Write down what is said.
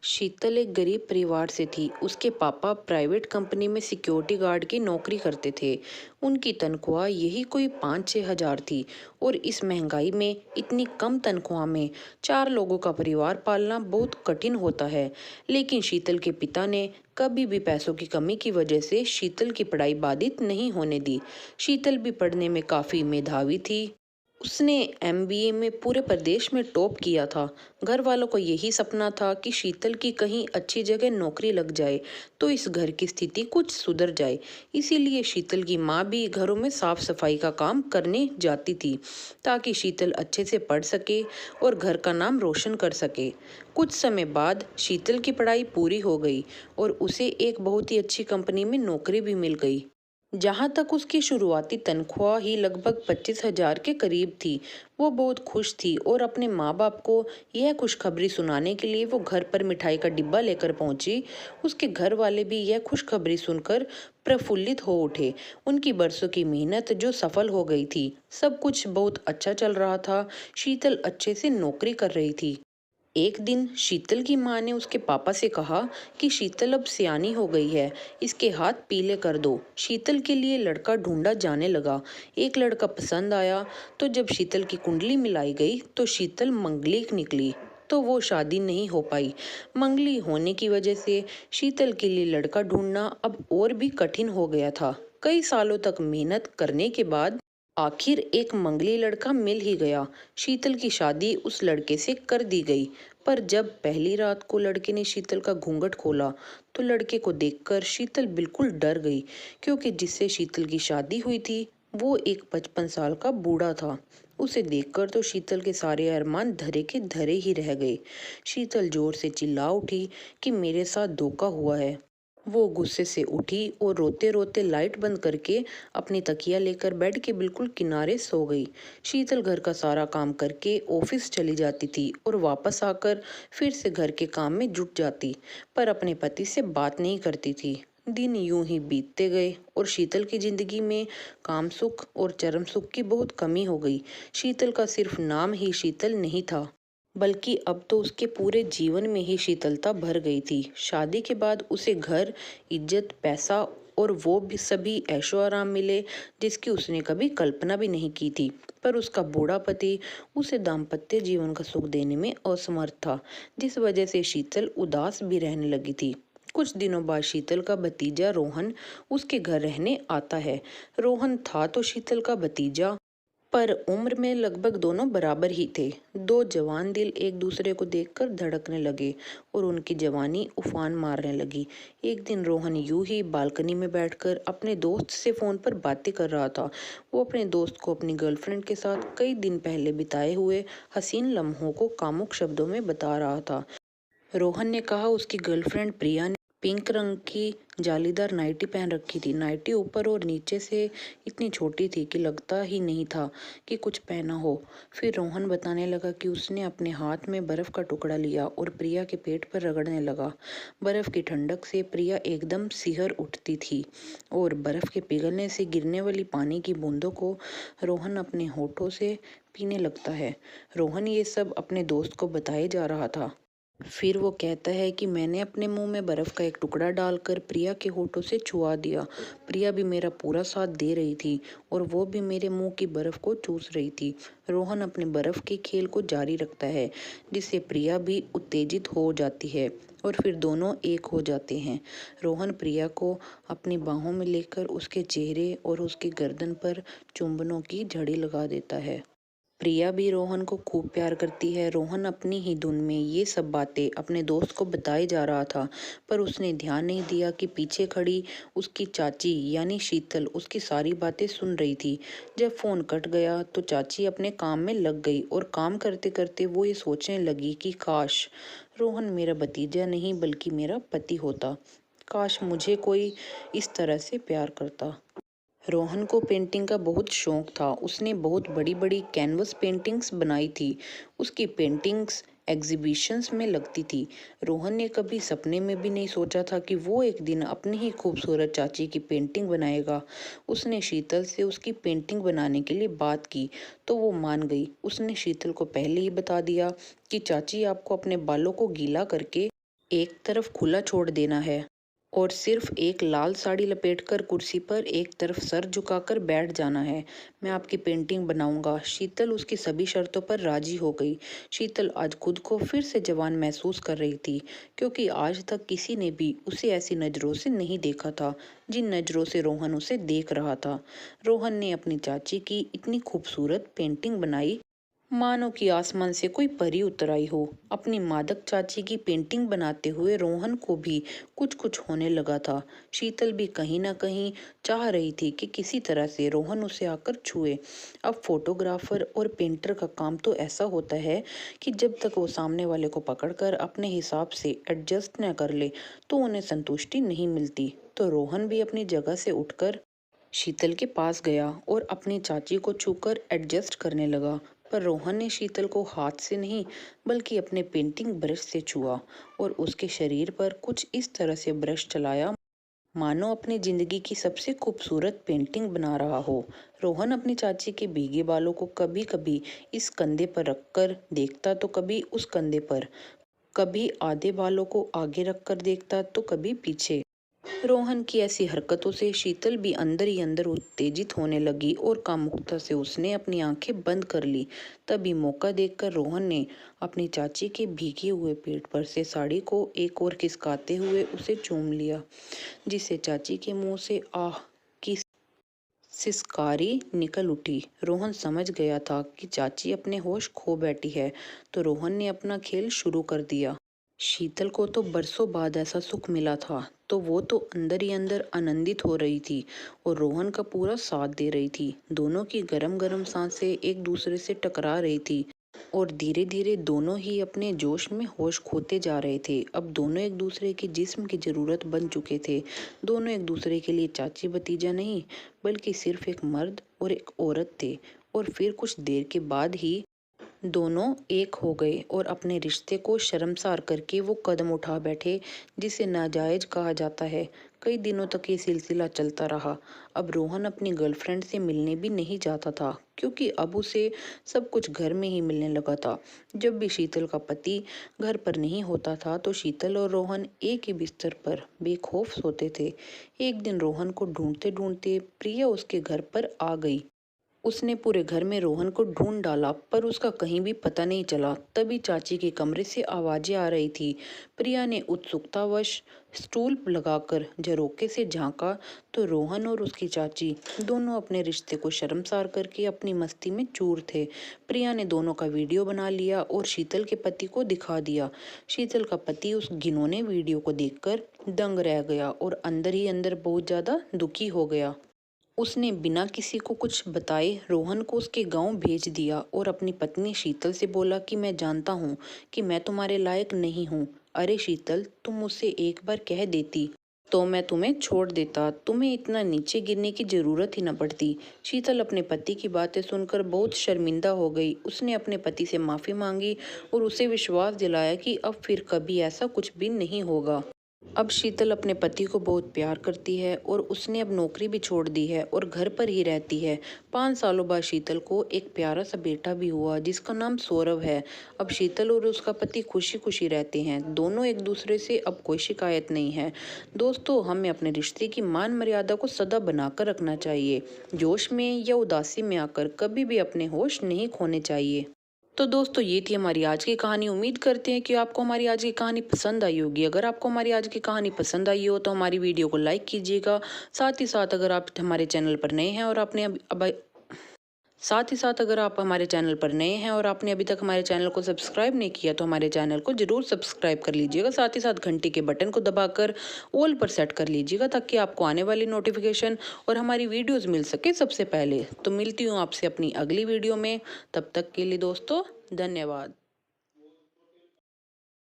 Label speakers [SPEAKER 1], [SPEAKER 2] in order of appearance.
[SPEAKER 1] शीतल एक गरीब परिवार से थी। उसके पापा प्राइवेट कंपनी में सिक्योरिटी गार्ड की नौकरी करते थे। उनकी तनख्वाह यही कोई 5-6 हज़ार थी और इस महंगाई में इतनी कम तनख्वाह में 4 लोगों का परिवार पालना बहुत कठिन होता है। लेकिन शीतल के पिता ने कभी भी पैसों की कमी की वजह से शीतल की पढ़ाई बाधित नहीं होने दी। शीतल भी पढ़ने में काफ़ी मेधावी थी। उसने एमबीए में पूरे प्रदेश में टॉप किया था। घर वालों को यही सपना था कि शीतल की कहीं अच्छी जगह नौकरी लग जाए तो इस घर की स्थिति कुछ सुधर जाए। इसीलिए शीतल की माँ भी घरों में साफ सफाई का काम करने जाती थी ताकि शीतल अच्छे से पढ़ सके और घर का नाम रोशन कर सके। कुछ समय बाद शीतल की पढ़ाई पूरी हो गई और उसे एक बहुत ही अच्छी कंपनी में नौकरी भी मिल गई। जहाँ तक उसकी शुरुआती तनख्वाह ही लगभग 25 हज़ार के करीब थी। वो बहुत खुश थी और अपने माँ बाप को यह खुशखबरी सुनाने के लिए वो घर पर मिठाई का डिब्बा लेकर पहुंची। उसके घर वाले भी यह खुशखबरी सुनकर प्रफुल्लित हो उठे। उनकी बरसों की मेहनत जो सफल हो गई थी। सब कुछ बहुत अच्छा चल रहा था। शीतल अच्छे से नौकरी कर रही थी। एक दिन शीतल की माँ ने उसके पापा से कहा कि शीतल अब सियानी हो गई है, इसके हाथ पीले कर दो। शीतल के लिए लड़का ढूंढा जाने लगा। एक लड़का पसंद आया तो जब शीतल की कुंडली मिलाई गई तो शीतल मंगलिक निकली। तो वो शादी नहीं हो पाई। मंगली होने की वजह से शीतल के लिए लड़का ढूंढना अब और भी कठिन हो गया था। कई सालों तक मेहनत करने के बाद आखिर एक मंगली लड़का मिल ही गया। शीतल की शादी उस लड़के से कर दी गई। पर जब पहली रात को लड़के ने शीतल का घूंघट खोला तो लड़के को देखकर शीतल बिल्कुल डर गई, क्योंकि जिससे शीतल की शादी हुई थी वो एक 55 साल का बूढ़ा था। उसे देखकर तो शीतल के सारे अरमान धरे के धरे ही रह गए। शीतल जोर से चिल्ला उठी कि मेरे साथ धोखा हुआ है। वो गुस्से से उठी और रोते रोते लाइट बंद करके अपनी तकिया लेकर बेड के बिल्कुल किनारे सो गई। शीतल घर का सारा काम करके ऑफिस चली जाती थी और वापस आकर फिर से घर के काम में जुट जाती, पर अपने पति से बात नहीं करती थी। दिन यूं ही बीतते गए और शीतल की जिंदगी में काम सुख और चरम सुख की बहुत कमी हो गई। शीतल का सिर्फ नाम ही शीतल नहीं था, बल्कि अब तो उसके पूरे जीवन में ही शीतलता भर गई थी। शादी के बाद उसे घर, इज्जत, पैसा और वो भी सभी ऐशो आराम मिले जिसकी उसने कभी कल्पना भी नहीं की थी। पर उसका बूढ़ा पति उसे दाम्पत्य जीवन का सुख देने में असमर्थ था, जिस वजह से शीतल उदास भी रहने लगी थी। कुछ दिनों बाद शीतल का भतीजा रोहन उसके घर रहने आता है। रोहन था तो शीतल का भतीजा, पर उम्र में लगभग दोनों बराबर ही थे। दो जवान दिल एक दूसरे को देखकर धड़कने लगे और उनकी जवानी उफान मारने लगी। एक दिन रोहन यूं ही बालकनी में बैठकर अपने दोस्त से फोन पर बातें कर रहा था। वो अपने दोस्त को अपनी गर्लफ्रेंड के साथ कई दिन पहले बिताए हुए हसीन लम्हों को कामुक शब्दों में बता रहा था। रोहन ने कहा उसकी गर्लफ्रेंड प्रिया ने पिंक रंग की जालीदार नाइटी पहन रखी थी। नाइटी ऊपर और नीचे से इतनी छोटी थी कि लगता ही नहीं था कि कुछ पहना हो। फिर रोहन बताने लगा कि उसने अपने हाथ में बर्फ का टुकड़ा लिया और प्रिया के पेट पर रगड़ने लगा। बर्फ की ठंडक से प्रिया एकदम सिहर उठती थी और बर्फ के पिघलने से गिरने वाली पानी की बूंदों को रोहन अपने होठों से पीने लगता है। रोहन ये सब अपने दोस्त को बताए जा रहा था। फिर वो कहता है कि मैंने अपने मुंह में बर्फ का एक टुकड़ा डालकर प्रिया के होठों से छुआ दिया। प्रिया भी मेरा पूरा साथ दे रही थी और वो भी मेरे मुंह की बर्फ को चूस रही थी। रोहन अपने बर्फ के खेल को जारी रखता है, जिससे प्रिया भी उत्तेजित हो जाती है और फिर दोनों एक हो जाते हैं। रोहन प्रिया को अपनी बाहों में लेकर उसके चेहरे और उसकी गर्दन पर चुंबनों की झड़ी लगा देता है। प्रिया भी रोहन को खूब प्यार करती है। रोहन अपनी ही धुन में ये सब बातें अपने दोस्त को बताए जा रहा था, पर उसने ध्यान नहीं दिया कि पीछे खड़ी उसकी चाची यानी शीतल उसकी सारी बातें सुन रही थी। जब फोन कट गया तो चाची अपने काम में लग गई और काम करते करते वो ये सोचने लगी कि काश रोहन मेरा भतीजा नहीं बल्कि मेरा पति होता। काश मुझे कोई इस तरह से प्यार करता। रोहन को पेंटिंग का बहुत शौक था। उसने बहुत बड़ी बड़ी कैनवस पेंटिंग्स बनाई थी। उसकी पेंटिंग्स एग्जीबिशंस में लगती थी। रोहन ने कभी सपने में भी नहीं सोचा था कि वो एक दिन अपनी ही खूबसूरत चाची की पेंटिंग बनाएगा। उसने शीतल से उसकी पेंटिंग बनाने के लिए बात की तो वो मान गई। उसने शीतल को पहले ही बता दिया कि चाची आपको अपने बालों को गीला करके एक तरफ खुला छोड़ देना है और सिर्फ एक लाल साड़ी लपेटकर कुर्सी पर एक तरफ सर झुकाकर बैठ जाना है। मैं आपकी पेंटिंग बनाऊंगा। शीतल उसकी सभी शर्तों पर राजी हो गई। शीतल आज खुद को फिर से जवान महसूस कर रही थी, क्योंकि आज तक किसी ने भी उसे ऐसी नज़रों से नहीं देखा था जिन नज़रों से रोहन उसे देख रहा था। रोहन ने अपनी चाची की इतनी खूबसूरत पेंटिंग बनाई मानो कि आसमान से कोई परी उतर आई हो। अपनी मादक चाची की पेंटिंग बनाते हुए रोहन को भी कुछ कुछ होने लगा था। शीतल भी कहीं ना कहीं चाह रही थी कि किसी तरह से रोहन उसे आकर छुए। अब फोटोग्राफर और पेंटर का काम तो ऐसा होता है कि जब तक वो सामने वाले को पकड़कर अपने हिसाब से एडजस्ट न कर ले तो उन्हें संतुष्टि नहीं मिलती। तो रोहन भी अपनी जगह से उठकर शीतल के पास गया और अपनी चाची को छूकर एडजस्ट करने लगा। पर रोहन ने शीतल को हाथ से नहीं बल्कि अपने पेंटिंग ब्रश से छुआ और उसके शरीर पर कुछ इस तरह से ब्रश चलाया मानो अपनी जिंदगी की सबसे खूबसूरत पेंटिंग बना रहा हो। रोहन अपनी चाची के भीगे बालों को कभी कभी इस कंधे पर रखकर देखता तो कभी उस कंधे पर, कभी आधे बालों को आगे रखकर देखता तो कभी पीछे। रोहन की ऐसी हरकतों से शीतल भी अंदर ही अंदर उत्तेजित होने लगी और कामुकता से उसने अपनी आंखें बंद कर ली। तभी मौका देखकर रोहन ने अपनी चाची के भीगे हुए पेट पर से साड़ी को एक और खिसकाते हुए उसे चूम लिया, जिससे चाची के मुंह से आह की सिसकारी निकल उठी। रोहन समझ गया था कि चाची अपने होश खो बैठी है, तो रोहन ने अपना खेल शुरू कर दिया। शीतल को तो बरसों बाद ऐसा सुख मिला था, तो वो तो अंदर ही अंदर आनंदित हो रही थी और रोहन का पूरा साथ दे रही थी। दोनों की गरम गरम सांसें एक दूसरे से टकरा रही थी और धीरे धीरे दोनों ही अपने जोश में होश खोते जा रहे थे। अब दोनों एक दूसरे के जिस्म की जरूरत बन चुके थे। दोनों एक दूसरे के लिए चाची भतीजा नहीं बल्कि सिर्फ एक मर्द और एक औरत थे। और फिर कुछ देर के बाद ही दोनों एक हो गए और अपने रिश्ते को शर्मसार करके वो कदम उठा बैठे जिसे नाजायज कहा जाता है। कई दिनों तक ये सिलसिला चलता रहा। अब रोहन अपनी गर्लफ्रेंड से मिलने भी नहीं जाता था, क्योंकि अब उसे सब कुछ घर में ही मिलने लगा था। जब भी शीतल का पति घर पर नहीं होता था तो शीतल और रोहन एक ही बिस्तर पर बेखौफ सोते थे। एक दिन रोहन को ढूंढते ढूंढते प्रिया उसके घर पर आ गई। उसने पूरे घर में रोहन को ढूंढ डाला पर उसका कहीं भी पता नहीं चला। तभी चाची के कमरे से आवाजें आ रही थी। प्रिया ने उत्सुकतावश स्टूल लगाकर झरोके से झांका तो रोहन और उसकी चाची दोनों अपने रिश्ते को शर्मसार करके अपनी मस्ती में चूर थे। प्रिया ने दोनों का वीडियो बना लिया और शीतल के पति को दिखा दिया। शीतल का पति उस घिनौने वीडियो को देखकर दंग रह गया और अंदर ही अंदर बहुत ज्यादा दुखी हो गया। उसने बिना किसी को कुछ बताए रोहन को उसके गांव भेज दिया और अपनी पत्नी शीतल से बोला कि मैं जानता हूँ कि मैं तुम्हारे लायक नहीं हूँ। अरे शीतल, तुम मुझसे एक बार कह देती तो मैं तुम्हें छोड़ देता, तुम्हें इतना नीचे गिरने की जरूरत ही न पड़ती। शीतल अपने पति की बातें सुनकर बहुत शर्मिंदा हो गई। उसने अपने पति से माफी मांगी और उसे विश्वास दिलाया कि अब फिर कभी ऐसा कुछ भी नहीं होगा। अब शीतल अपने पति को बहुत प्यार करती है और उसने अब नौकरी भी छोड़ दी है और घर पर ही रहती है। 5 सालों बाद शीतल को एक प्यारा सा बेटा भी हुआ जिसका नाम सौरभ है। अब शीतल और उसका पति खुशी खुशी रहते हैं। दोनों एक दूसरे से अब कोई शिकायत नहीं है। दोस्तों, हमें अपने रिश्ते की मान मर्यादा को सदा बनाकर रखना चाहिए। जोश में या उदासी में आकर कभी भी अपने होश नहीं खोने चाहिए। तो दोस्तों, ये थी हमारी आज की कहानी। उम्मीद करते हैं कि आपको हमारी आज की कहानी पसंद आई होगी। अगर आपको हमारी आज की कहानी पसंद आई हो तो हमारी वीडियो को लाइक कीजिएगा। साथ ही साथ अगर आप हमारे चैनल पर नए हैं और आपने अभी तक हमारे चैनल को सब्सक्राइब नहीं किया तो हमारे चैनल को जरूर सब्सक्राइब कर लीजिएगा। साथ ही साथ घंटी के बटन को दबाकर ऑल पर सेट कर लीजिएगा ताकि आपको आने वाली नोटिफिकेशन और हमारी वीडियोस मिल सके सबसे पहले। तो मिलती हूँ आपसे अपनी अगली वीडियो में। तब तक के लिए दोस्तों, धन्यवाद।